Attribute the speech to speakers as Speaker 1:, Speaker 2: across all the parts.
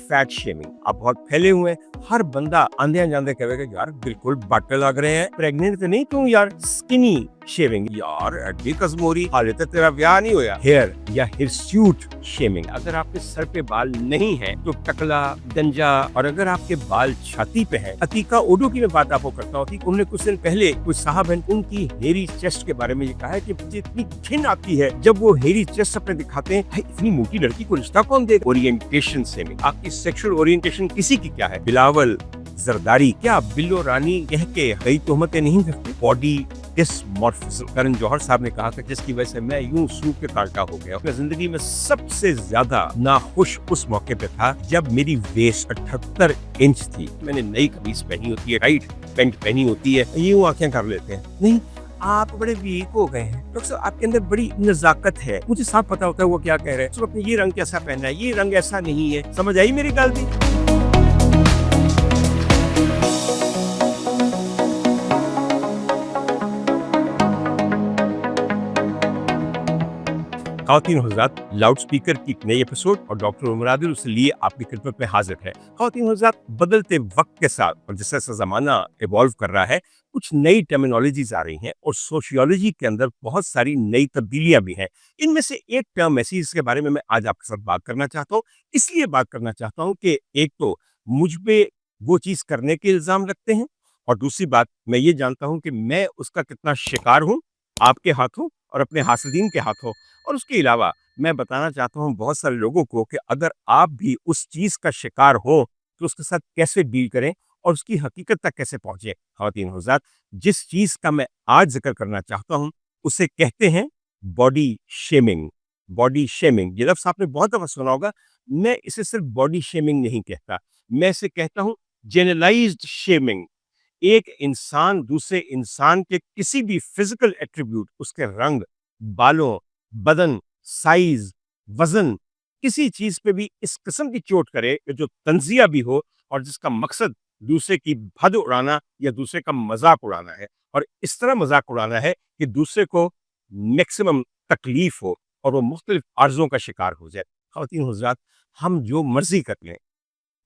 Speaker 1: Fat shaming. आप बहुत फैले हुए हैं, हर बंदा आंधे जांदे कहेगा यार बिल्कुल बाटे लग रहे हैं, प्रेग्नेंट तो नहीं तू यार। स्किनी शेमिंग, यार एडी कसमोरी, हाले तक तेरा ब्याह नहीं हुआ। हेयर या हिरस्यूट शेमिंग, अगर आपके सर पे बाल नहीं है तो टकला, गंजा। और अगर आपके बाल छाती पे है, अतीका ओडो की मैं बात आपको करता हूँ। उन्होंने कुछ दिन पहले कुछ साहब हैं, उनकी हेरी चेस्ट के बारे में ये कहा है कि मुझे इतनी घिन आती है जब वो हेरी चेस्ट अपने दिखाते हैं। इतनी मोटी लड़की को रिश्ता कौन दे। ओरिएंटेशन शेमिंग, आपकी सेक्सुअल ओरिएंटेशन किसी की क्या है। बिलावल जरदारी, क्या बिल्लो रानी कह के कई तोहमतें नहीं करती। बॉडी डिस्मॉर्फिज्म, करण जौहर साहब ने कहा था जिसकी वजह से मैं यूं सूख के कांटा हो गया। अपनी जिंदगी में सबसे ज्यादा नाखुश उस मौके पे था जब मेरी वेस्ट 78 इंच थी। मैंने नई कमीज पहनी होती है, टाइट पैंट पहनी होती है, यूं आंखें कर लेते हैं। नहीं, आप बड़े वीक हो गए हैं डॉक्टर साहब, आपके अंदर बड़ी नजाकत है। मुझे साफ पता होता है वो क्या कह रहे हैं। तो अपने ये रंग कैसा पहना है, ये रंग ऐसा नहीं है। समझ आई मेरी गलती। ख़वातीन हज़रात, लाउड स्पीकर की एक नई एपिसोड और डॉक्टर उमर आदिल उसके लिए आपकी खिदमत में हाजिर है। ख़वातीन हज़रात, बदलते वक्त के साथ और जैसे जैसे ज़माना इवॉल्व कर रहा है, कुछ नई टर्मिनोलॉजीज आ रही हैं और सोशियोलॉजी के अंदर बहुत सारी नई तब्दीलियां भी हैं। इनमें से एक टर्म ऐसी जिसके बारे में मैं आज आपके साथ बात करना चाहता हूँ। इसलिए बात करना चाहता हूँ कि एक तो मुझ पे वो चीज़ करने के इल्ज़ाम लगते हैं और दूसरी बात मैं ये जानता हूँ कि मैं उसका कितना शिकार हूँ, आपके हाथों और अपने हासिदीन के हाथों। और उसके अलावा मैं बताना चाहता हूँ बहुत सारे लोगों को कि अगर आप भी उस चीज़ का शिकार हो तो उसके साथ कैसे डील करें और उसकी हकीकत तक कैसे पहुंचे। ख़वातीन हज़रात, जिस चीज़ का मैं आज जिक्र करना चाहता हूँ उसे कहते हैं बॉडी शेमिंग। बॉडी शेमिंग, ये लफ्ज़ आपने बहुत दफ़ा सुना होगा। मैं इसे सिर्फ बॉडी शेमिंग नहीं कहता, मैं इसे कहता हूँ जनरलाइज्ड शेमिंग। एक इंसान दूसरे इंसान के किसी भी फिजिकल एट्रीब्यूट, उसके रंग, बालों, बदन, साइज, वजन, किसी चीज पे भी इस किस्म की चोट करे कि जो तंजिया भी हो और जिसका मकसद दूसरे की भद उड़ाना या दूसरे का मजाक उड़ाना है। और इस तरह मजाक उड़ाना है कि दूसरे को मैक्सिमम तकलीफ हो और वो मुख्तलिफ आर्जों का शिकार हो जाए। ख़वातीन हज़रात, हम जो मर्जी कर लें,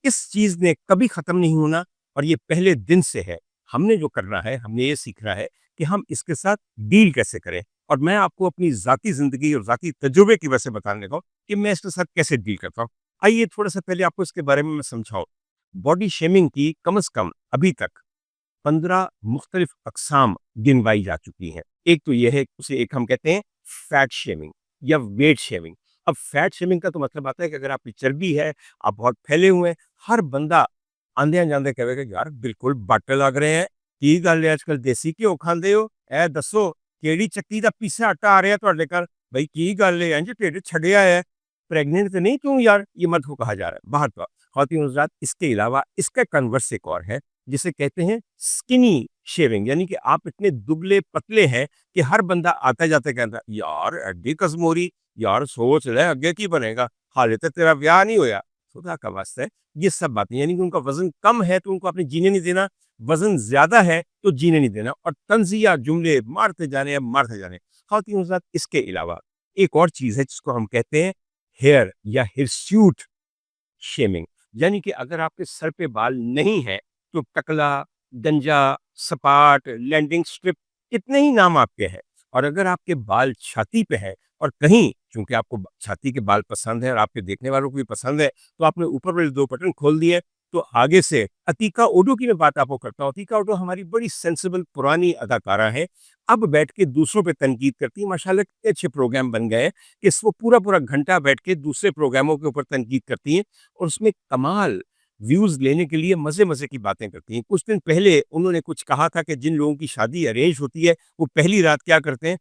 Speaker 1: इस चीज ने कभी खत्म नहीं होना और ये पहले दिन से है। हमने जो करना है, हमने ये सीखना है कि हम इसके साथ डील कैसे करें। और मैं आपको अपनी जाती जिंदगी और जाती तजुर्बे की वजह से बताने लगा कि मैं इसके साथ कैसे डील करता हूँ। आइए थोड़ा सा पहले आपको इसके बारे में मैं समझाऊं। बॉडी शेमिंग की कम से कम अभी तक 15 मुख्तलिफ अकसाम गिनवाई जा चुकी हैं। एक तो यह है, उसे एक हम कहते हैं फैट शेमिंग या वेट शेमिंग। अब फैट शेमिंग का तो मतलब आता है कि अगर आपकी चर्बी है, आप बहुत फैले हुए हैं, हर बंदा आंधे जांदे कहेगा यार बिल्कुल बाटे लग रहे हैं, की गल है आजकल देसी घ्यो खांदे हो, ए दसो केड़ी चक्की दा पीसा आटा आ रहा तुहाडे घर, भाई की गल है इंज ढिड छड़िया है, प्रेग्नेंट तो नहीं तू यार। ये मर्द को कहा जा रहा है बाहर का। ख़वातीन हज़रात, इसके अलावा इसका कन्वर्स एक और है जिसे कहते हैं स्किनी शेविंग, यानी कि आप इतने दुबले पतले हैं कि हर बंदा आता जाते कहता है यार एडी कसमोरी, यार सोच ले अगे की बनेगा, हाले तक तेरा ब्याह नहीं होया। खुदा का वास्ता है, ये सब बातें, यानी कि उनका वजन कम है तो उनको आपने जीने नहीं देना, वजन ज्यादा है तो जीने नहीं देना, और तंजिया जुमले मारते जाने मारते जाने। ख़वातीन हज़रात, इसके अलावा एक और चीज है जिसको हम कहते हैं हेयर या हिरस्यूट शेमिंग, यानी कि अगर आपके सर पे बाल नहीं है तो टकला, गंजा, सपाट, लैंडिंग स्ट्रिप, इतने ही नाम आपके हैं। और अगर आपके बाल छाती पे है और कहीं, क्योंकि आपको छाती के बाल पसंद है और आपके देखने वालों को भी पसंद है, तो आपने ऊपर वाले 2 बटन खोल दिए, तो आगे से अतीका ओडो की मैं बात आपको करता हूँ। अतीका ओडो हमारी बड़ी सेंसिबल पुरानी अदाकारा है, अब बैठ के दूसरों पे तनकीद करती है। माशाल्लाह कितने अच्छे प्रोग्राम बन गए कि वो पूरा पूरा घंटा बैठ के दूसरे प्रोग्रामों के ऊपर तनकीद करती हैं और उसमें कमाल व्यूज लेने के लिए मजे मजे की बातें करती हैं। कुछ दिन पहले उन्होंने कुछ कहा था कि जिन लोगों की शादी अरेंज होती है वो पहली रात क्या करते हैं।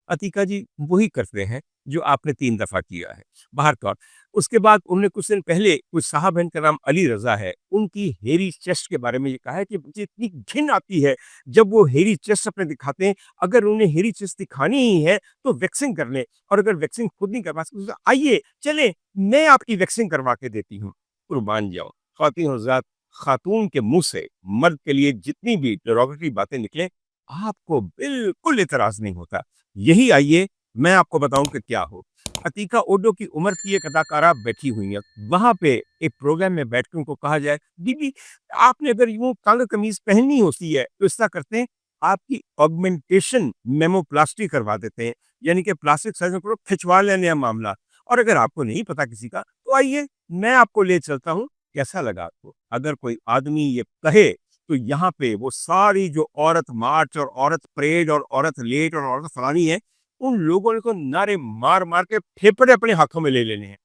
Speaker 1: अतीका जी वही करते हैं जो आपने 3 दफा किया है बाहर का। उसके बाद उन्होंने कुछ दिन पहले, कुछ साहब हैं का नाम अली रजा है, उनकी हेरी चेस्ट के बारे में ये कहा है कि मुझे इतनी घिन आती है जब वो हेरी चेस्ट अपने दिखाते हैं। अगर उन्हें हेरी चेस्ट दिखानी ही है तो वैक्सिंग कर लें, और अगर वैक्सिंग खुद नहीं करवा सकते तो आइए चले मैं आपकी वैक्सिंग करवा के देती हूँ, कुर्बान जाओ। ख़वातीन हज़रात, खातून के मुंह से मर्द के लिए जितनी भी डेरोगेटरी बातें निकले आपको बिल्कुल इतराज नहीं होता। यही आइए मैं आपको बताऊं कि क्या हो। अतीका ओडो की उम्र की एक अदाकारा बैठी हुई है, वहां पे एक प्रोग्राम में बैठ के उनको कहा जाए, दीदी आपने अगर यूं तंग कमीज पहननी होती है तो ऐसा करते हैं, आपकी ऑगमेंटेशन मेमोप्लास्टी करवा देते हैं, यानी कि प्लास्टिक सर्जन को खिंचवा लेने हैं मामला। और अगर आपको नहीं पता किसी का, तो आइए मैं आपको ले चलता हूँ। कैसा लगा आपको? अगर कोई आदमी ये कहे, तो यहाँ पे वो सारी जो औरत मार्च और औरत परेड और औरत लेट और औरत फलानी है, उन लोगों ने को नारे मार मार के फेफड़े अपने हाथों में ले लेने हैं।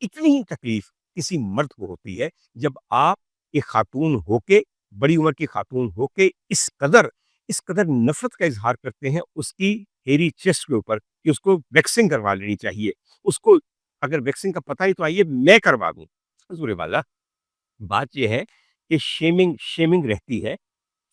Speaker 1: इतनी ही तकलीफ किसी मर्द को होती है जब आप एक खातून होके, बड़ी उम्र की खातून होके इस कदर नफरत का इजहार करते हैं उसकी हेरी चेस्ट के ऊपर कि उसको वैक्सिंग करवा लेनी चाहिए। उसको अगर वैक्सिंग का पता ही तो आइए मैं करवा दूं। हजूर वाला, बात यह है कि शेमिंग शेमिंग रहती है,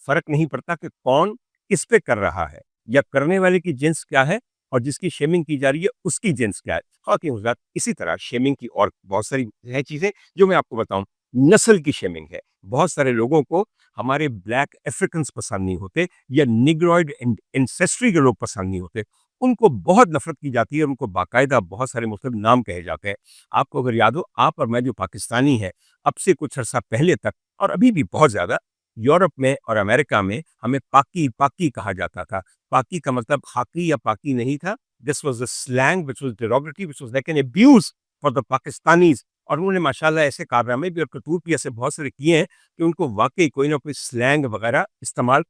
Speaker 1: फर्क नहीं पड़ता कि कौन किस पे कर रहा है या करने वाले की जिन्स क्या है और जिसकी शेमिंग की जा रही है उसकी जिन्स क्या है। खातिन हज़रात, इसी तरह शेमिंग की और बहुत सारी है चीजें जो मैं आपको बताऊं। नस्ल की शेमिंग है। बहुत सारे लोगों को हमारे ब्लैक अफ्रीकन्स पसंद नहीं होते या निग्रॉइड एंसेस्ट्री के लोग पसंद नहीं होते, उनको बहुत नफरत की जाती है, उनको बाकायदा बहुत सारे मुख्तलिफ नाम कहे जाते हैं। आपको अगर याद हो, आप और मैं जो पाकिस्तानी है, अब से कुछ अर्सा पहले तक और अभी भी बहुत ज्यादा यूरोप में और अमेरिका में हमें पाकी पाकी कहा जाता था। पाकी का मतलब खाकी या पाकी नहीं था। This was a slang which was derogatory, which was like an abuse for the Pakistanis. और उन्होंने माशाल्लाह ऐसे कारनामे भी और करतूत भी ऐसे बहुत सारे किए हैं कि उनको वाकई कोई ना कोई स्लैंग वगैरह इस्तेमाल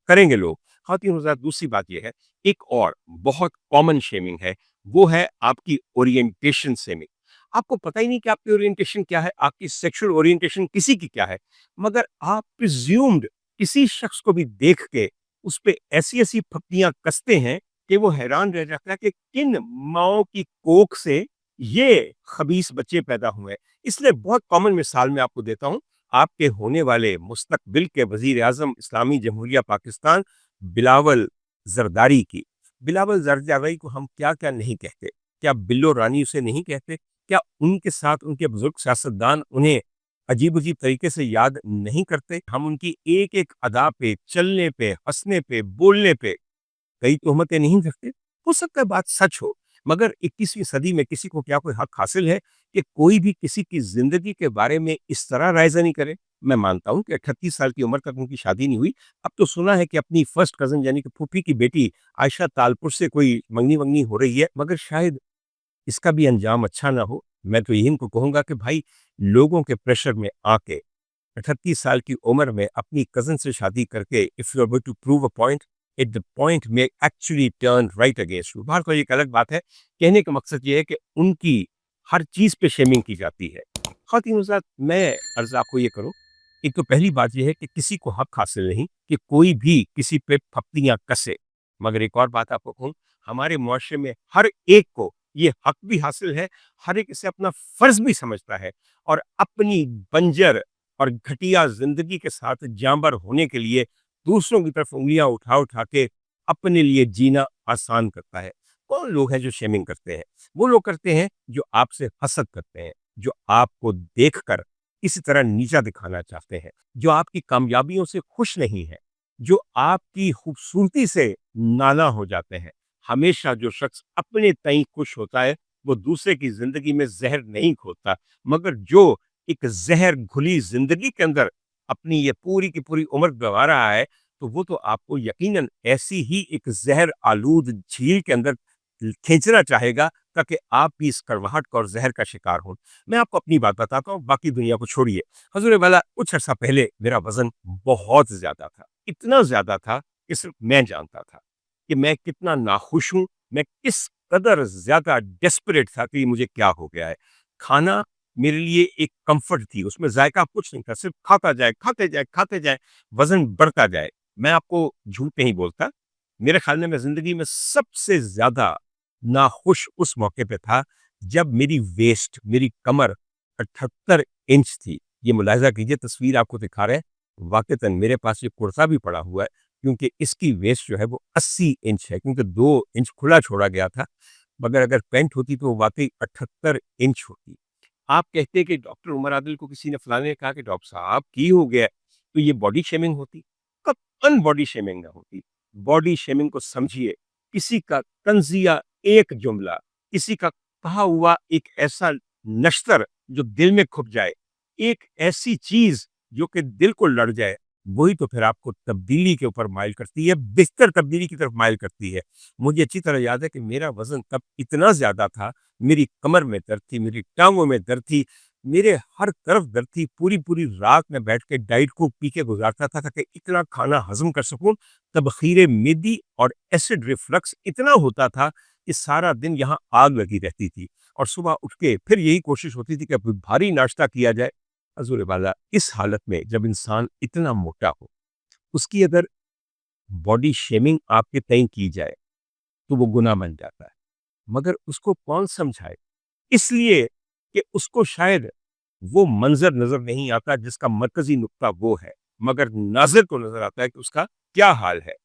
Speaker 1: करेंगे लोग। खातिन हज़रात, दूसरी बात यह है, एक और बहुत कॉमन शेमिंग है, वो है आपकी ओरिएंटेशन शेमिंग। आपको पता ही नहीं कि आपकी ओरिएंटेशन क्या है, आपकी सेक्सुअल ओरिएंटेशन किसी की क्या है, मगर आप प्रिज्यूम्ड किसी शख्स को भी देख के उस पे ऐसी-ऐसी फप्तियाँ कसते हैं कि वो हैरान रह जाता है कि किन माँओं की कोख से ये खबीस बच्चे पैदा हुए हैं। इसलिए बहुत कॉमन मिसाल मैं आपको देता हूँ, आपके होने वाले मुस्तकबिल के वज़ीर-ए-आज़म इस्लामी जमहूरिया पाकिस्तान बिलावल ज़रदारी की। बिलावल ज़रदारी को हम क्या-क्या नहीं कहते? क्या बिल्लो रानी उसे नहीं कहते? क्या उनके साथ उनके बुजुर्ग सियासतदान उन्हें अजीब-अजीब तरीके से याद नहीं करते? हम उनकी एक-एक अदा पे, चलने पे, हँसने पे, बोलने पे कई तोहमतें नहीं रखते? हो सकता है बात सच हो, मगर 21वीं सदी में किसी को क्या कोई हक हासिल है कि कोई भी किसी की ज़िंदगी के बारे में इस तरह रायज़नी करे? मैं मानता हूँ कि 38 साल की उम्र तक उनकी शादी नहीं हुई। अब तो सुना है कि अपनी फर्स्ट कज़िन यानी कि फूफी की बेटी आयशा तालपुर से कोई मंगनी-वंगनी हो रही है, मगर शायद इसका भी अंजाम अच्छा ना हो। मैं तो यही इनको कहूँगा कि भाई, लोगों के प्रेशर में आके 38 साल की उम्र में अपनी कज़न से शादी करके if you are going to prove a point, it the point may actually turn right against you. बाहर तो एक अलग बात है। कहने का मकसद ये है कि उनकी हर चीज़ पे शेमिंग की जाती है। ख़वातीन हज़रात, मैं अर्ज़ आपको ये करूँ, एक तो पहली बात ये है कि किसी को हक हासिल नहीं कि कोई भी किसी पे फप्तियाँ कसे। मगर एक और बात आपको कहूँ, हमारे मुआशरे में हर एक को ये हक भी हासिल है, हर एक इसे अपना फ़र्ज़ भी समझता है और अपनी बंजर और घटिया जिंदगी के साथ जांबर होने के लिए दूसरों की तरफ उंगलियां उठा उठा के अपने लिए जीना आसान करता है। कौन लोग हैं जो शेमिंग करते हैं? वो लोग करते हैं जो आपसे हसद करते हैं, जो आपको देखकर इसी तरह नीचा दिखाना चाहते हैं, जो आपकी कामयाबियों से खुश नहीं है, जो आपकी खूबसूरती से नाला हो जाते हैं। हमेशा जो शख्स अपने तई खुश होता है, वो दूसरे की जिंदगी में जहर नहीं खोदता, मगर जो एक ज़हर घुली ज़िंदगी के अंदर अपनी ये पूरी की पूरी उम्र गँवा रहा है, तो वो तो आपको यकीनन ऐसी ही एक ज़हर आलूद झील के अंदर खींचना चाहेगा, ताकि आप भी इस कड़वाहट का और ज़हर का शिकार हों। मैं आपको अपनी बात बताता हूँ, बाकी दुनिया को छोड़िए। हज़ूर वाला, कुछ अर्सा पहले मेरा वज़न बहुत ज़्यादा था। इतना ज़्यादा था कि सिर्फ़ मैं जानता था कि मैं कितना नाखुश हूँ, मैं किस कदर ज़्यादा डेस्परेट था कि मुझे क्या हो गया है। खाना मेरे लिए एक कम्फर्ट थी, उसमें ज़ायका कुछ नहीं था, सिर्फ़ खाता जाए, खाते जाए, खाते जाए, वज़न बढ़ता जाए। मैं आपको झूठ नहीं बोलता, मेरे ख़्याल में मैं ज़िंदगी में सबसे ज़्यादा नाखुश उस मौके पे था, जब मेरी वेस्ट, मेरी कमर 78 इंच थी। ये मुलाहिज़ा कीजिए, तस्वीर आपको दिखा रहे हैं, वाक़ईतन मेरे पास ये कुर्ता भी पड़ा हुआ है, क्योंकि इसकी वेस्ट जो है वो 80 इंच है, क्योंकि 2 इंच खुला छोड़ा गया था, मगर अगर पैंट होती तो वाक़ई 78 इंच होती। आप कहते हैं कि डॉक्टर उमर आदिल को किसी ने फलाने ने कहा कि डॉक्टर साहब की हो गया है, तो ये बॉडी शेमिंग होती? कतई बॉडी शेमिंग ना होती। बॉडी शेमिंग को समझिए, किसी का तंज़िया एक जुमला, किसी का कहा हुआ एक ऐसा नश्तर जो दिल में खुप जाए, एक ऐसी चीज जो कि दिल को लड़ जाए, वही तो फिर आपको तब्दीली के ऊपर माइल करती है, बेहतर तब्दीली की तरफ माइल करती है। मुझे अच्छी तरह याद है कि मेरा वजन तब इतना ज्यादा था, मेरी कमर में दर्द थी, मेरी टांगों में दर्द थी, मेरे हर तरफ दर्द थी। पूरी पूरी रात में बैठ के डाइट को पी के गुजारता था ताकि इतना खाना हजम कर सकूं। तबखीर मेदी और एसिड रिफ्लक्स इतना होता था कि सारा दिन यहाँ आग लगी रहती थी। और सुबह उठ के फिर यही कोशिश होती थी कि अब भारी नाश्ता किया जाए। हजूर वाला, इस हालत में जब इंसान इतना मोटा हो, उसकी अगर बॉडी शेमिंग आपके तय की जाए तो वो गुनाह बन जाता है। मगर उसको कौन समझाए, इसलिए कि उसको शायद वो मंजर नजर नहीं आता जिसका मरकजी नुक्ता वो है, मगर नाज़िर को नजर आता है कि उसका क्या हाल है।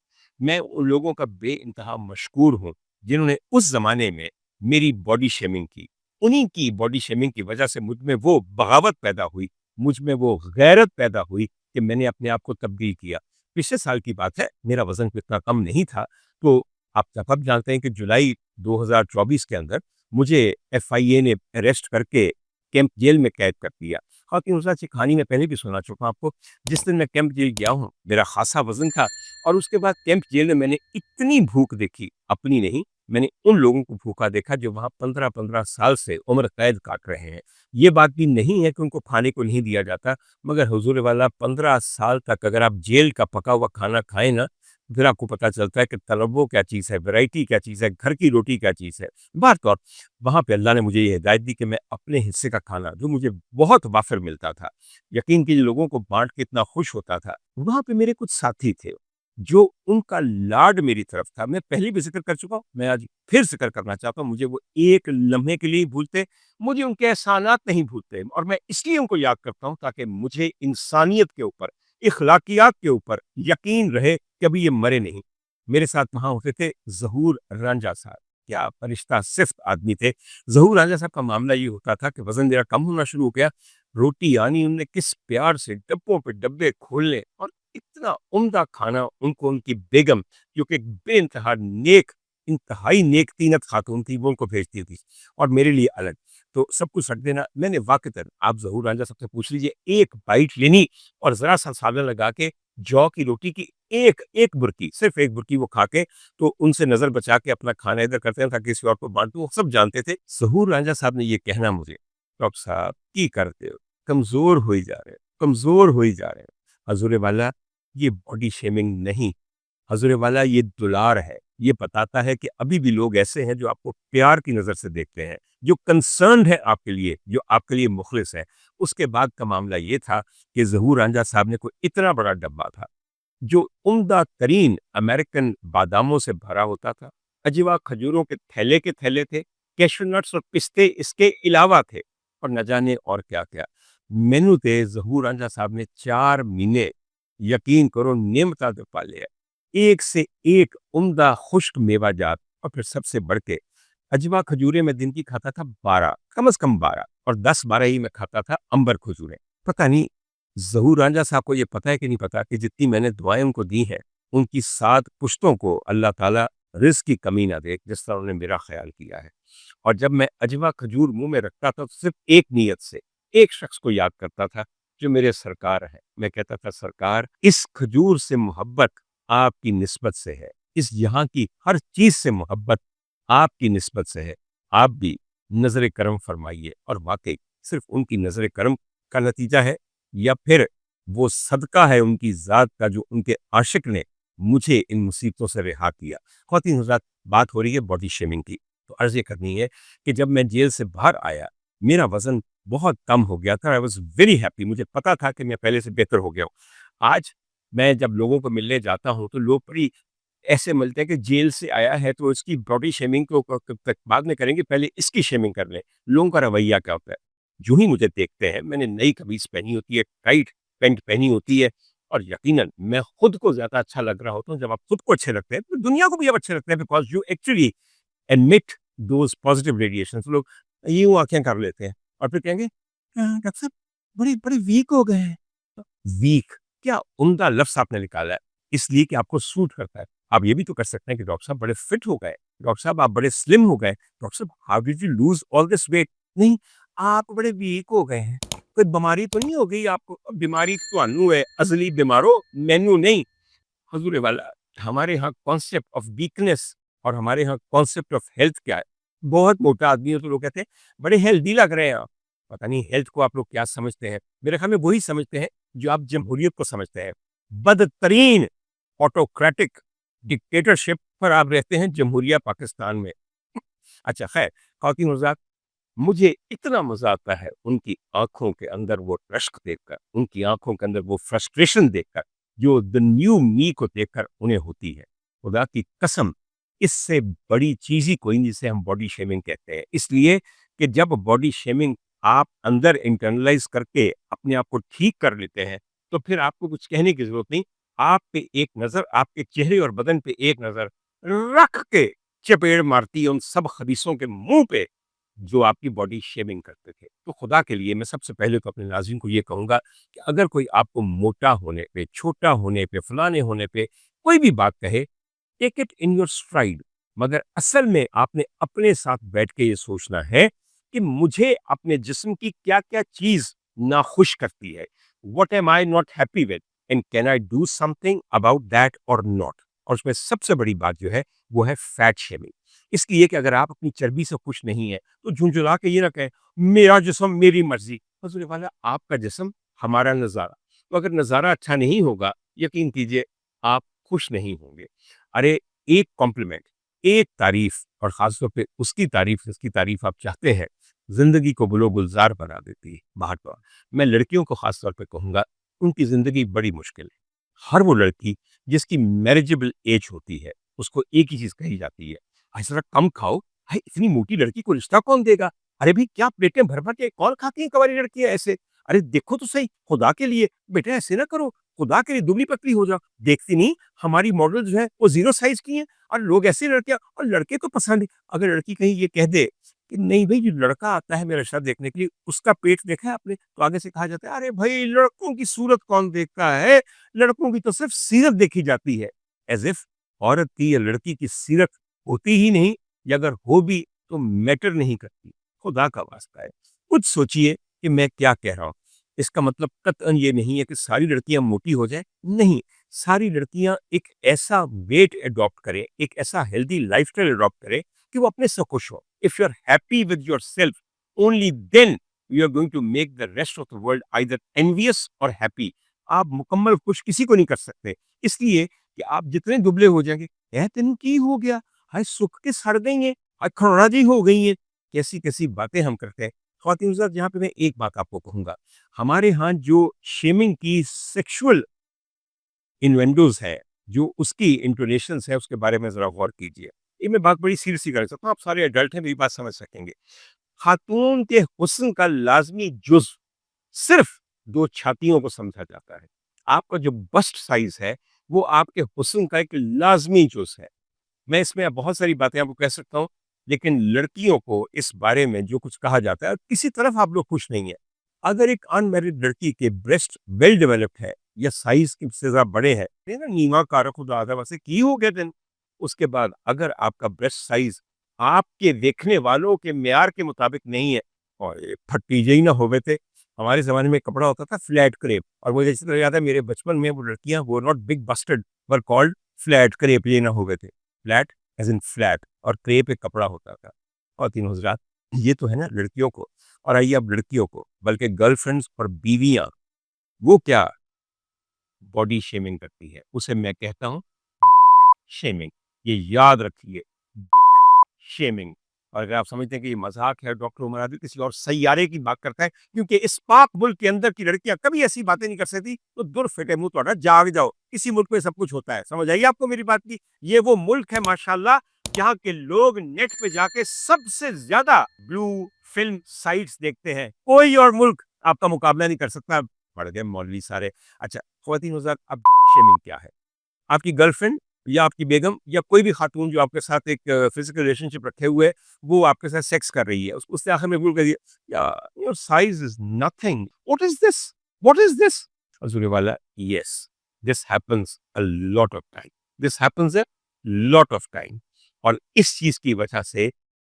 Speaker 1: मैं उन लोगों का बेइंतहा मशकूर हूँ जिन्होंने उस जमाने में मेरी बॉडी शेमिंग की। उन्हीं की बॉडी शेमिंग की वजह से मुझ में वो बगावत पैदा हुई, मुझ में वो गैरत पैदा हुई कि मैंने अपने आप को तब्दील किया। पिछले साल की बात है, मेरा वजन इतना कम नहीं था, तो आप सब जानते हैं कि जुलाई 2024 के अंदर मुझे एफआईए ने अरेस्ट करके कैंप जेल में कैद कर दिया। खातिन उस की कहानी मैं पहले भी सुना चुका हूं आपको। जिस दिन मैं कैंप जेल गया हूँ, मेरा खासा वजन था, और उसके बाद कैंप जेल में मैंने इतनी भूख देखी, अपनी नहीं, मैंने उन लोगों को भूखा देखा जो वहां 15-15 साल से उम्र कैद काट रहे हैं। ये बात भी नहीं है कि उनको खाने को नहीं दिया जाता, मगर हुजूर वाला 15 साल तक अगर आप जेल का पका हुआ खाना खाएं ना, फिर आपको पता चलता है कि तलब्बो क्या चीज़ है, वैरायटी क्या चीज़ है, घर की रोटी क्या चीज़ है। बहरकौर, वहाँ पे अल्लाह ने मुझे ये हिदायत दी कि मैं अपने हिस्से का खाना, जो मुझे बहुत वाफिर मिलता था, यकीन कीजिए लोगों को बांट के इतना खुश होता था। वहाँ पे मेरे कुछ साथी थे जो उनका लाड मेरी तरफ था। मैं पहले भी जिक्र कर चुका हूँ, मैं आज फिर जिक्र करना चाहता हूँ। मुझे वो एक लम्हे के लिए भूलते, मुझे उनके एहसानात नहीं भूलते, और मैं इसलिए उनको याद करता हूँ ताकि मुझे इंसानियत के ऊपर, इखलाकियात के ऊपर यकीन रहे कि अभी ये मरे नहीं। मेरे साथ वहां होते थे जहूर रांझा साहब। क्या फरिश्ता सिफ्त आदमी थे। जहूर रांझा साहब का मामला ये होता था कि वजन मेरा कम होना शुरू हो गया, रोटी आनी, उनने किस प्यार से डब्बों पे डब्बे खोलने, और इतना उम्दा खाना उनको उनकी बेगम, जो कि एक बेइंतहा नेक, इंतहाई नेक तीनत खातून थी, वो उनको भेजती थी, और मेरे लिए अलग। तो सब कुछ रख देना। मैंने वाकईतन, आप जहूर रांझा साहब से पूछ लीजिए, एक बाइट लेनी और जरा सा सालन लगा के जौ की रोटी की एक एक बुर्की, सिर्फ एक बुर्की वो खा के, तो उनसे नजर बचा के अपना खाना इधर करते हैं ताकि किसी और को बांटूं। वो सब जानते थे। जहूर रांझा साहब ने ये कहना मुझे, डॉक्टर साहब की करते हो, कमजोर हो ही जा रहे हो, कमजोर हो ही जा रहे हो। हजूर वाला, ये बॉडी शेमिंग नहीं, हजूर वाला ये दुलार है। ये बताता है कि अभी भी लोग ऐसे हैं जो आपको प्यार की नजर से देखते हैं, जो कंसर्न है आपके लिए, जो आपके लिए मुखलिस है। उसके बाद का मामला ये था कि जहूर रांझा साहब ने कोई इतना बड़ा डब्बा था जो उम्दा तरीन अमेरिकन बादामों से भरा होता था, अजवा खजूरों के थैले थे, कैशू नट्स और पिस्ते इसके अलावा थे, और न जाने और क्या क्या मेनू थे। जहूर रांझा साहब ने 4 महीने, यकीन करो, नेमता दे पाले है। एक से एक उम्दा खुश्क मेवा जात, और फिर सबसे बढ़ के अजवा खजूरें मैं दिन की खाता था 12, कम से कम 12, और 10-12 ही मैं खाता था अंबर खजूरें। पता नहीं ज़हूर रांझा साहब को ये पता है कि नहीं पता कि जितनी मैंने दुआएं उनको दी हैं, उनकी 7 पुश्तों को अल्लाह ताला रिज़्क की कमी ना दे, जिस तरह उन्होंने मेरा ख्याल किया है। और जब मैं अजवा खजूर मुंह में रखता था तो सिर्फ एक नीयत से, एक शख्स को याद करता था, जो मेरे सरकार हैं। मैं कहता था, सरकार, इस खजूर से मोहब्बत आपकी निस्बत से है, इस यहाँ की हर चीज से मोहब्बत आपकी निस्बत से है, आप भी नजर करम फरमाइए। और वाकई सिर्फ उनकी नजर करम का नतीजा है, या फिर वो सदका है उनकी ज़ात का, जो उनके आशिक ने मुझे इन मुसीबतों से रिहा किया। ख़वातीन हज़रात, बात हो रही है बॉडी शेमिंग की, तो अर्ज़ ये करनी है कि जब मैं जेल से बाहर आया, मेरा वज़न बहुत कम हो गया था। I was very happy. मुझे पता था कि मैं पहले से बेहतर हो गया हूँ। आज मैं जब लोगों को मिलने जाता हूँ तो लोग बड़ी ऐसे मिलते हैं कि जेल से आया है तो इसकी बॉडी शेमिंग तो बाद में करेंगे, पहले इसकी शेमिंग कर लें। लोगों का रवैया क्या होता है? जो ही मुझे देखते हैं, मैंने नई कमीज पहनी होती है, टाइट पैंट पहनी होती है, और यकीनन मैं खुद को ज्यादा अच्छा लग रहा होता हूँ। जब आप खुद को अच्छे लगते हैं तो दुनिया को भी आप अच्छे लगते हैं, because you actually emit those positive radiation. लोग यूं आंखें कर लेते हैं और फिर कहेंगे, डॉक्टर साहब बड़े बड़े वीक हो गए हैं। वीक क्या उम्दा लफ्ज आपने निकाला है, इसलिए कि आपको सूट करता है। आप ये भी तो कर सकते हैं कि डॉक्टर साहब बड़े फिट हो गए। डॉक्टर साहब आप बड़े स्लिम हो गए। डॉक्टर साहब how did you lose all this weight? नहीं, आप बड़े वीक हो गए हैं, कोई बीमारी तो नहीं हो गई आपको? बीमारी तो है, असली बीमारो मैनू नहीं। हजूर वाला, हमारे यहाँ कॉन्सेप्ट ऑफ वीकनेस और हमारे यहाँ कॉन्सेप्ट ऑफ हेल्थ क्या है? बहुत मोटा आदमी हो तो लोग कहते हैं बड़े हेल्दी लग रहे हैं आप। पता नहीं हेल्थ को आप लोग क्या समझते हैं। मेरे ख्याल में वही समझते हैं जो आप जमहूरियत को समझते हैं। बदतरीन ऑटोक्रेटिक डिक्टेटरशिप पर आप रहते हैं जमहूरिया पाकिस्तान में। अच्छा खैर, खातिन हज़रात, मुझे इतना मजा आता है उनकी आंखों के अंदर वो रश्क देखकर, उनकी आंखों के अंदर वो फ्रस्ट्रेशन देखकर, जो द न्यू मी को देखकर उन्हें होती है। खुदा की कसम, इससे बड़ी चीज ही कोई नहीं जिसे हम बॉडी शेमिंग कहते हैं। इसलिए कि जब बॉडी शेमिंग आप अंदर इंटरनलाइज करके अपने आप को ठीक कर लेते हैं, तो फिर आपको कुछ कहने की जरूरत नहीं। आप पे एक नजर, आपके चेहरे और बदन पे एक नजर रख के चपेड़ मारती है उन सब खबीसों के मुंह पे जो आपकी बॉडी शेमिंग करते थे। तो खुदा के लिए मैं सबसे पहले तो अपने नाज़रीन को ये कहूँगा कि अगर कोई आपको मोटा होने पे, छोटा होने पे, फलाने होने पे कोई भी बात कहे, take it in your stride. मगर असल में आपने अपने साथ बैठ के ये सोचना है कि मुझे अपने जिस्म की क्या-क्या चीज़ नाखुश करती है। What am I not happy with and can I do something about that और नॉट? और उसमें सबसे बड़ी बात जो है वो है फैट शेमिंग। इसलिए कि अगर आप अपनी चर्बी से खुश नहीं है तो झुंझुला के ये ना कहें मेरा जिस्म मेरी मर्जी। हजूर वाला, आपका जिस्म हमारा नज़ारा। तो अगर नज़ारा अच्छा नहीं होगा, यकीन कीजिए आप खुश नहीं होंगे। अरे, एक कॉम्प्लीमेंट, एक तारीफ, और खासतौर पे उसकी तारीफ जिसकी तारीफ आप चाहते हैं, जिंदगी को बुलो गुलजार बना देती है। भागदौड़, मैं लड़कियों को खासतौर पे कहूंगा, उनकी जिंदगी बड़ी मुश्किल है। हर वो लड़की जिसकी मैरिजेबल एज होती है, उसको एक ही चीज कही जाती है, भाई जरा कम खाओ, भाई इतनी मोटी लड़की को रिश्ता कौन देगा? अरे भाई, क्या प्लेटें भर भर के कौन खाती है कवारी लड़कियां ऐसे? अरे देखो तो सही, खुदा के लिए बेटा ऐसे ना करो, खुदा के लिए दुबली पतली हो जाओ। देखती नहीं हमारी मॉडल जो है वो जीरो साइज की है, और लोग ऐसी लड़कियां, और लड़के तो पसंद है। अगर लड़की कहीं ये कह दे कि नहीं भाई, जो लड़का आता है मेरा रिश्ता देखने के लिए उसका पेट देखा है आपने, तो आगे से कहा जाता है अरे भाई, लड़कों की सूरत कौन देखता है, लड़कों की तो सिर्फ सीरत देखी जाती है। एज इफ औरत की या लड़की की सीरत होती ही नहीं, या अगर हो भी तो मैटर नहीं करती। खुदा का वास्ता है, कुछ सोचिए कि मैं क्या कह रहा हूँ। इसका मतलब कतई ये नहीं है कि सारी लड़कियां मोटी हो जाए, नहीं। सारी लड़कियां एक ऐसा वेट अडॉप्ट करें, एक ऐसा हेल्दी लाइफस्टाइल अडॉप्ट करें कि वो अपने से खुश हो। If you are happy with yourself, only then you are going to make the rest of the world either envious or happy. आप मुकम्मल खुश किसी को नहीं कर सकते, इसलिए कि आप जितने दुबले हो जाएंगे, यह तेन की हो गया, हाय सुख के सड़ गई है, हाय खड़ाजी हो गई है, कैसी कैसी बातें हम करते हैं। ख्वातीन हज़रात, यहाँ पे मैं एक बात आपको कहूंगा, हमारे यहाँ जो शेमिंग की सेक्सुअल इन्वेंडोज है, जो उसकी इंटोनेशंस है, उसके बारे में जरा गौर कीजिए। ये मैं बात बड़ी सीरियसली कर सकता हूँ, आप सारे एडल्ट हैं, मेरी बात समझ सकेंगे। खातून के हुस्न का लाजमी जुज सिर्फ दो छातियों को समझा जाता है। आपका जो बस्ट साइज है वो आपके हुस्न का एक लाजमी जुज है। मैं इसमें बहुत सारी बातें आपको कह सकता हूँ, लेकिन लड़कियों को इस बारे में जो कुछ कहा जाता है, किसी तरफ आप लोग खुश नहीं है। अगर एक अनमैरिड लड़की के ब्रेस्ट वेल डेवलप्ड है या साइज की से ज्यादा बड़े हैं, ना नीमा कारक खुदा आधा वैसे की हो गए दिन। उसके बाद अगर आपका ब्रेस्ट साइज आपके देखने वालों के म्यार के मुताबिक नहीं है, और ये फटीजे ही ना हो गए थे। हमारे जमाने में कपड़ा होता था फ्लैट क्रेप, और वो जैसे तरह याद है मेरे बचपन में वो लड़कियां वो not big Busted were called flat crepe, ये ना हो गए थे। फ्लैट एज इन फ्लैट, और क्रेप एक कपड़ा होता था। और तीन हजरात, ये तो है ना लड़कियों को। और आइए अब लड़कियों को, बल्कि गर्लफ्रेंड्स और बीवियां, वो क्या बॉडी शेमिंग करती है, उसे मैं कहता हूँ शेमिंग। ये याद रखिए, शेमिंग। और अगर आप समझते हैं कि ये मजाक है, डॉक्टर उमर आदिल किसी और सैयारे की बात करता है, क्योंकि इस पाक मुल्क के अंदर की लड़कियां कभी ऐसी बातें नहीं कर सकती, तो दूर फेटे मुंह तोड़ा जाग जाओ। इसी मुल्क में सब कुछ होता है, समझ आइए आपको मेरी बात की। ये वो मुल्क है माशाल्लाह, जहाँ के लोग नेट पे जाके सबसे ज्यादा ब्लू फिल्म साइट्स देखते हैं। कोई और मुल्क आपका मुकाबला नहीं कर सकता। पढ़ गए मौलवी सारे। अच्छा ख्वातीन हज़रात, अब शेमिंग क्या है? आपकी गर्लफ्रेंड या आपकी बेगम या कोई भी खातून जो आपके साथ एक फिजिकल रिलेशनशिप रखे हुए है, वो आपके साथ सेक्स कर रही है, उससे आखिर में बोल कर your size is nothing, what is this, what is this? हजूर वाला, yes, this happens a lot of time, this happens a lot of time. اور اس چیز کی وجہ سے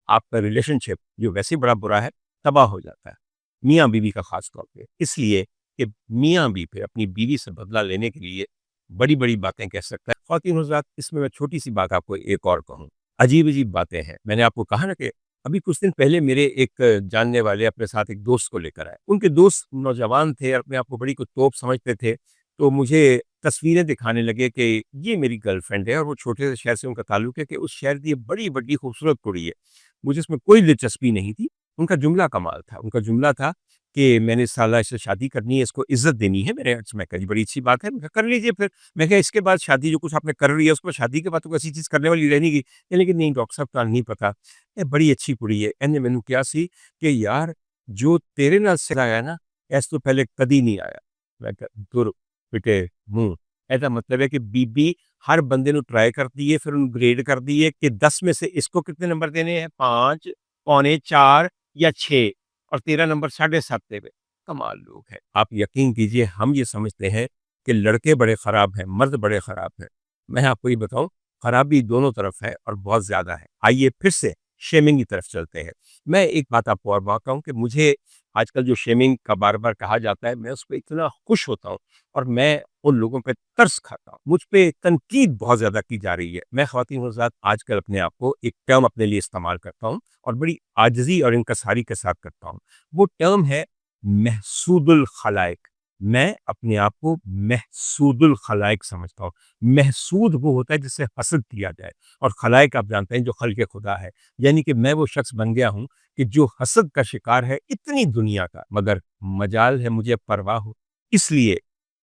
Speaker 1: آپ کا ریلیشن شپ جو ویسے بڑا برا ہے تباہ ہو جاتا ہے، میاں بیوی کا خاص طور پہ، اس لیے کہ میاں بھی پھر اپنی بیوی سے بدلہ لینے کے لیے بڑی بڑی باتیں کہہ سکتا ہے۔ خواتین حضرات، اس میں چھوٹی سی بات آپ کو ایک اور کہوں، عجیب عجیب باتیں ہیں۔ میں نے آپ کو کہا نا کہ ابھی کچھ دن پہلے میرے ایک جاننے والے اپنے ساتھ ایک دوست کو لے کر آئے، ان کے دوست نوجوان تھے، اپنے آپ کو بڑی کو توپ سمجھتے تھے، تو مجھے تصویریں دکھانے لگے کہ یہ میری گرل فرینڈ ہے اور وہ چھوٹے سے شہر سے ان کا تعلق ہے کہ اس شہر کی یہ بڑی بڑی خوبصورت کڑی ہے۔ مجھے اس میں کوئی دلچسپی نہیں تھی، ان کا جملہ کمال تھا، ان کا جملہ تھا کہ میں نے سالہ اس سے شادی کرنی ہے، اس کو عزت دینی ہے۔ میں کہا جی بڑی اچھی بات ہے، میں کہا کر لیجیے پھر۔ میں کہا اس کے بعد شادی جو کچھ آپ نے کر رہی ہے اس کو شادی کے بعد تو ایسی چیز کرنے والی رہنے گی، لیکن نہیں ڈاکٹر صاحب کا نہیں پتا، یہ بڑی اچھی کڑی ہے۔ اینڈ میں نے کیا سی کہ یار جو تیرے نال سے آیا نا ایس تو پہلے کدی نہیں آیا۔ میں کہا دور پٹے منہ، ایسا مطلب ہے کہ بی بی ہر بندے نو ٹرائی کر دیے، پھر ان گریڈ کر دیے کہ 10 میں سے اس کو کتنے نمبر دینے ہیں، 5 پونے 4 یا 6، اور تیرا نمبر 7.5 دے۔ کمال لوگ ہیں۔ آپ یقین کیجئے ہم یہ سمجھتے ہیں کہ لڑکے بڑے خراب ہیں، مرد بڑے خراب ہیں۔ میں آپ کو یہ بتاؤں خرابی دونوں طرف ہے اور بہت زیادہ ہے۔ آئیے پھر سے شیمنگ کی طرف چلتے ہیں۔ میں ایک بات آپ کو اور بات کہوں کہ مجھے آج کل جو شیمنگ کا بار بار کہا جاتا ہے میں اس پہ اتنا خوش ہوتا ہوں، اور میں ان لوگوں پہ ترس کھاتا ہوں، مجھ پہ تنقید بہت زیادہ کی جا رہی ہے۔ میں خواتین حضرات آج کل اپنے آپ کو ایک ٹرم اپنے لیے استعمال کرتا ہوں اور بڑی عاجزی اور انکساری کے ساتھ کرتا ہوں۔ وہ ٹرم ہے محسود الخلائق۔ میں اپنے آپ کو محسود الخلائق سمجھتا ہوں۔ محسود وہ ہوتا ہے جس سے حسد کیا جائے، اور خلائق آپ جانتے ہیں جو خلق خدا ہے، یعنی کہ میں وہ شخص بن گیا ہوں کہ جو حسد کا شکار ہے اتنی دنیا کا، مگر مجال ہے مجھے پرواہ ہو، اس لیے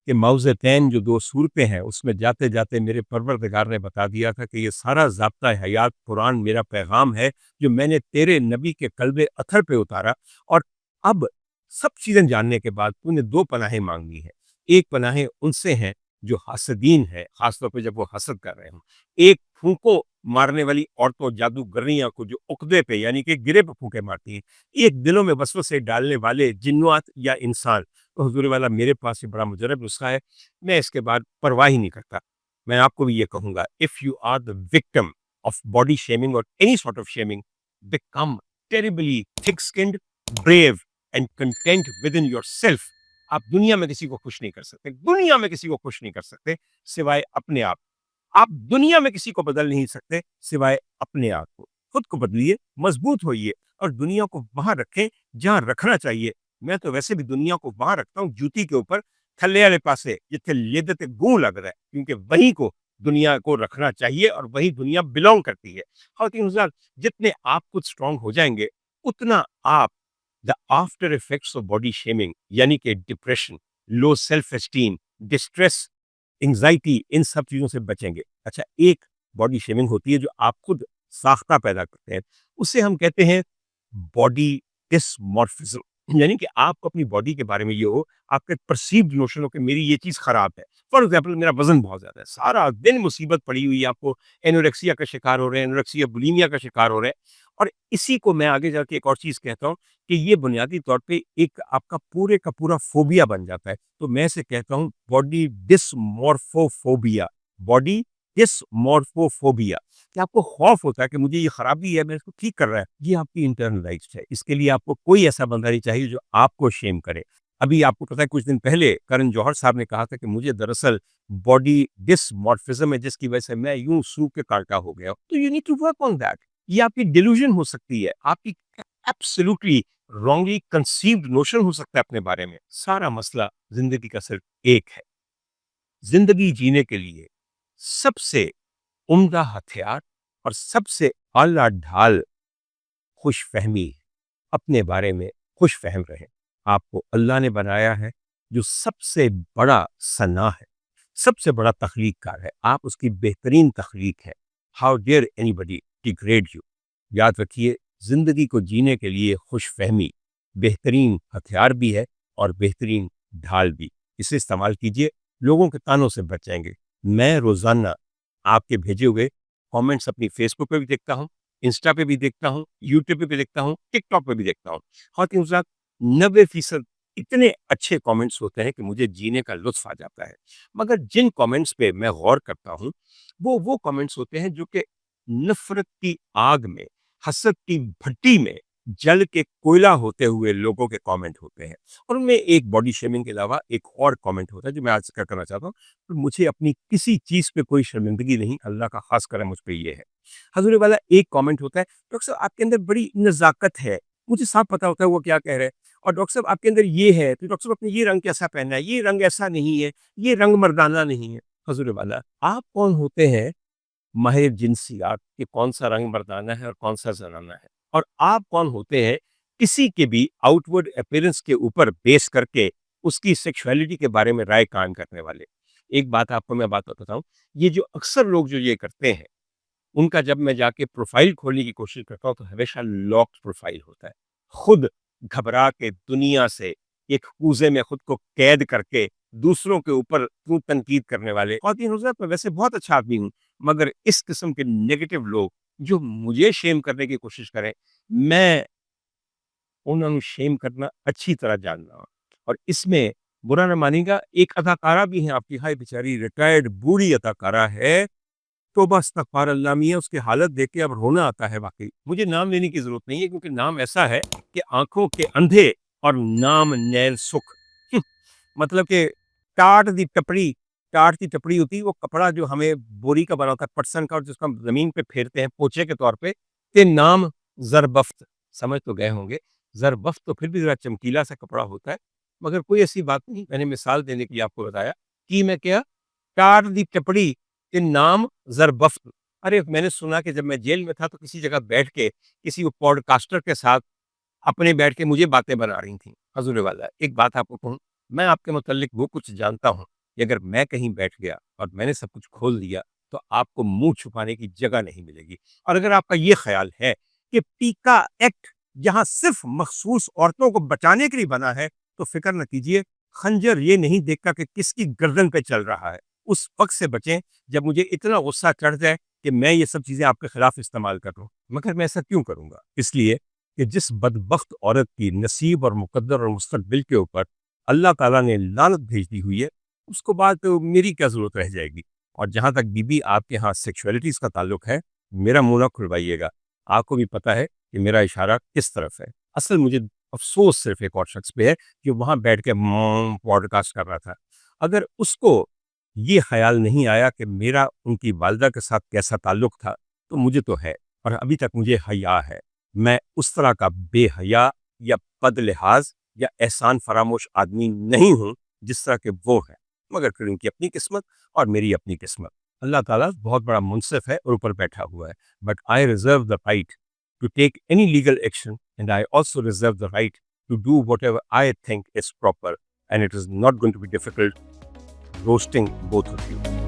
Speaker 1: کہ موضعتین جو 2 صورتیں ہیں اس میں جاتے جاتے میرے پروردگار نے بتا دیا تھا کہ یہ سارا ضابطہ حیات قرآن میرا پیغام ہے جو میں نے تیرے نبی کے قلب اتھر پہ اتارا، اور اب سب چیزیں جاننے کے بعد تو نے 2 پناہیں مانگنی ہے۔ ایک پناہیں ان سے ہیں جو حاسدین ہے، خاص طور پہ جب وہ حسد کر رہے ہوں، ایک پھونکو مارنے والی عورتوں جادوگرنیاں کو جو عقدے پہ یعنی کہ گرے پہ پھونکے مارتی ہیں، ایک دلوں میں وسوسے ڈالنے والے جنات یا انسان۔ تو حضور والا میرے پاس یہ بڑا مجرب نسخہ ہے، میں اس کے بعد پرواہ ہی نہیں کرتا۔ میں آپ کو بھی یہ کہوں گا if you are the victim of body shaming or any sort of shaming, become terribly thick-skinned, brave and content within yourself۔ آپ دنیا میں کسی کو خوش نہیں کر سکتے، دنیا میں کسی کو خوش نہیں کر سکتے سوائے اپنے آپ۔ آپ دنیا میں کسی کو بدل نہیں سکتے سوائے اپنے آپ کو۔ خود کو بدلیے، مضبوط ہوئیے، اور دنیا کو وہاں رکھیں جہاں رکھنا چاہیے۔ میں تو ویسے بھی دنیا کو وہاں رکھتا ہوں جوتی کے اوپر تھلے والے پاسے جتنے لیدت گوں لگ رہا ہے، کیونکہ وہیں کو دنیا کو رکھنا چاہیے اور وہی دنیا بلونگ کرتی ہے۔ خواتین حضرات، جتنے آپ خود اسٹرانگ ہو جائیں گے اتنا آپ the after effects of body shaming یعنی کہ depression, low self esteem, distress, anxiety, ان سب چیزوں سے بچیں گے۔ اچھا، ایک باڈی شیمنگ ہوتی ہے جو آپ خود ساختہ پیدا کرتے ہیں، اسے ہم کہتے ہیں باڈی ڈسمورفزم، یعنی کہ آپ کو اپنی باڈی کے بارے میں یہ ہو، آپ کے پرسیوڈ نوشن ہو کہ میری یہ چیز خراب ہے۔ فار ایگزامپل میرا وزن بہت زیادہ ہے، سارا دن مصیبت پڑی ہوئی ہے، آپ کو اینوریکسیا کا شکار ہو رہے ہیں، اینوریکسیا بولیمیا کا شکار ہو رہے ہیں، اور اسی کو میں آگے جا کے ایک اور چیز کہتا ہوں کہ یہ بنیادی طور پہ ایک آپ کا پورے کا پورا فوبیا بن جاتا ہے۔ تو میں اسے کہتا ہوں باڈی ڈسمورفوفوبیا، باڈی ڈسمورفوفوبیا، کہ آپ کو خوف ہوتا ہے کہ مجھے یہ خرابی ہے، میں اس کو ٹھیک کر رہا ہے۔ یہ آپ کی انٹرنلائزڈ ہے، اس کے لیے آپ کو کوئی ایسا بندہ نہیں چاہیے جو آپ کو شیم کرے۔ ابھی آپ کو پتا ہے کچھ دن پہلے کرن جوہر صاحب نے کہا تھا کہ مجھے دراصل باڈی ڈسمورفزم ہے جس کی وجہ سے میں یوں سو کے کانٹا ہو گیا ہوں۔ تو you need to work on that. یہ آپ کی ڈیلوژن ہو سکتی ہے، آپ کی ایبسولوٹلی رانگلی کنسیوڈ نوشن ہو سکتا ہے اپنے بارے میں۔ سارا مسئلہ زندگی کا صرف ایک ہے۔ زندگی جینے کے لیے سب سے عمدہ ہتھیار اور سب سے اعلیٰ ڈھال خوش فہمی، اپنے بارے میں خوش فہم رہیں۔ آپ کو اللہ نے بنایا ہے جو سب سے بڑا صنع ہے، سب سے بڑا تخلیق کار ہے، آپ اس کی بہترین تخلیق ہے۔ How dare anybody degrade you. یاد رکھیے زندگی کو جینے کے لیے خوش فہمی بہترین ہتھیار بھی ہے اور بہترین ڈھال بھی۔ اسے استعمال کیجئے، لوگوں کے تانوں سے بچ جائیں گے۔ میں روزانہ آپ کے بھیجے ہوئے کامنٹس اپنی فیس بک پہ بھی دیکھتا ہوں، انسٹا پہ بھی دیکھتا ہوں، یوٹیوب پہ بھی دیکھتا ہوں، ٹک ٹاک پہ بھی دیکھتا ہوں۔ خواتین حضرات، 90% اتنے اچھے کامنٹس ہوتے ہیں کہ مجھے جینے کا لطف آ جاتا ہے، مگر جن کامنٹس پہ میں غور کرتا ہوں وہ کامنٹس ہوتے ہیں جو کہ नफरत की आग में, हसद की भट्टी में जल के कोयला होते हुए लोगों के कमेंट होते हैं, और उनमें एक बॉडी शेमिंग के अलावा एक और कमेंट होता है जो मैं आज जिक्र करना चाहता हूँ। तो मुझे अपनी किसी चीज़ पे कोई शर्मिंदगी नहीं, अल्लाह का ख़ास करम मुझ पे ये है। हज़ूर वाला एक कमेंट होता है, डॉक्टर साहब आपके अंदर बड़ी नज़ाकत है, मुझे साफ पता होता है वो क्या कह रहे हैं। और डॉक्टर साहब आपके अंदर ये है, तो डॉक्टर साहब आपने ये रंग कैसा पहना है, ये रंग ऐसा नहीं है, ये रंग मर्दाना नहीं है। हज़ूर वाला आप कौन होते हैं माहिर जिनसियात कि कौन सा रंग मर्दाना है और कौन सा ज़नाना है? और आप कौन होते हैं किसी के भी आउटवर्ड अपीयरेंस के ऊपर बेस करके उसकी सेक्सुअलिटी के बारे में राय कायम करने वाले? एक बात आपको मैं बात बताता हूँ, ये जो अक्सर लोग जो ये करते हैं, उनका जब मैं जाके प्रोफ़ाइल खोलने की कोशिश करता हूँ, तो हमेशा लॉक्ड प्रोफ़ाइल होता है। खुद घबरा के दुनिया से एक कूज़े में खुद को कैद करके दूसरों के ऊपर तू तनकीद करने वाले, ख़वातीन हज़रात मैं वैसे बहुत अच्छा आदमी हूँ, मगर इस किस्म के नेगेटिव लोग जो मुझे शेम करने की कोशिश करें, मैं उन्होंने शेम करना अच्छी तरह जानना। और इसमें बुरा ना मानिएगा, एक अदाकारा भी है आपकी, हाय बेचारी रिटायर्ड बूढ़ी अदाकारा है, तौबा इस्तग़फ़ार अल्लाह मियाँ, उसकी हालत देख के अब रोना आता है वाक़ई। मुझे नाम लेने की ज़रूरत नहीं है क्योंकि नाम ऐसा है कि आँखों के अंधे और नाम नैन सुख। मतलब कि टाट दी टपड़ी, टाट की टपड़ी होती है वो कपड़ा जो हमें बोरी का बना होता है पटसन का, और जिसको हम ज़मीन पे फेरते हैं पोछे के तौर पे, ते नाम ज़रबफ्त, समझ तो गए होंगे। ज़रबफ्त तो फिर भी ज़रा चमकीला सा कपड़ा होता है, मगर कोई ऐसी बात नहीं, मैंने मिसाल देने के लिए आपको बताया कि मैं क्या, टाट दी टपड़ी के नाम ज़रबफ्त। अरे! मैंने सुना कि जब मैं जेल में था तो किसी जगह बैठ के किसी वो पॉडकास्टर के साथ अपने बैठ के मुझे बातें बना रही थीं। हज़ूर वाला एक बात आपको कहूँ, मैं आपके मुतल्लिक वो कुछ जानता हूँ कि अगर मैं कहीं बैठ गया और मैंने सब कुछ खोल दिया, तो आपको मुँह छुपाने की जगह नहीं मिलेगी। और अगर आपका ये ख़्याल है कि पीका एक्ट जहाँ सिर्फ़ मख़सूस औरतों को बचाने के लिए बना है, तो फ़िक्र न कीजिए, खंजर ये नहीं देखता कि किसकी गर्दन पे चल रहा है। उस वक़्त से बचें जब मुझे इतना गुस्सा चढ़ जाए कि मैं ये सब चीज़ें आपके खिलाफ इस्तेमाल कर लूँ। मगर मैं ऐसा क्यों करूँगा? इसलिए कि जिस बदबख्त औरत की नसीब और मुक़द्दर और मुस्तक़बिल के ऊपर अल्लाह ताला ने लानत भेज दी हुई है, उसको बाद तो मेरी क्या ज़रूरत रह जाएगी? और जहाँ तक बीबी आपके यहाँ सेक्सुअलिटीज़ का ताल्लुक है, मेरा मुँह ना खुलवाइएगा। आपको भी पता है कि मेरा इशारा किस तरफ है। असल मुझे अफ़सोस सिर्फ़ एक और शख़्स पे है कि वहाँ बैठ के पॉडकास्ट कर रहा था। अगर उसको ये ख़्याल नहीं आया कि मेरा उनकी वालिदा के साथ कैसा ताल्लुक था, तो मुझे तो है, और अभी तक मुझे हया है। मैं उस तरह का बेहया या बदलिहाज़ या एहसान फरामोश आदमी नहीं हूँ, जिस तरह के वो हैं। मगर फिर उनकी अपनी किस्मत और मेरी अपनी किस्मत। अल्लाह ताला बहुत बड़ा मुनसिफ़ है और ऊपर बैठा हुआ है। But I reserve the right to take any legal action, and I also reserve the right to do whatever I think is proper, and it is not going to be difficult roasting both of you.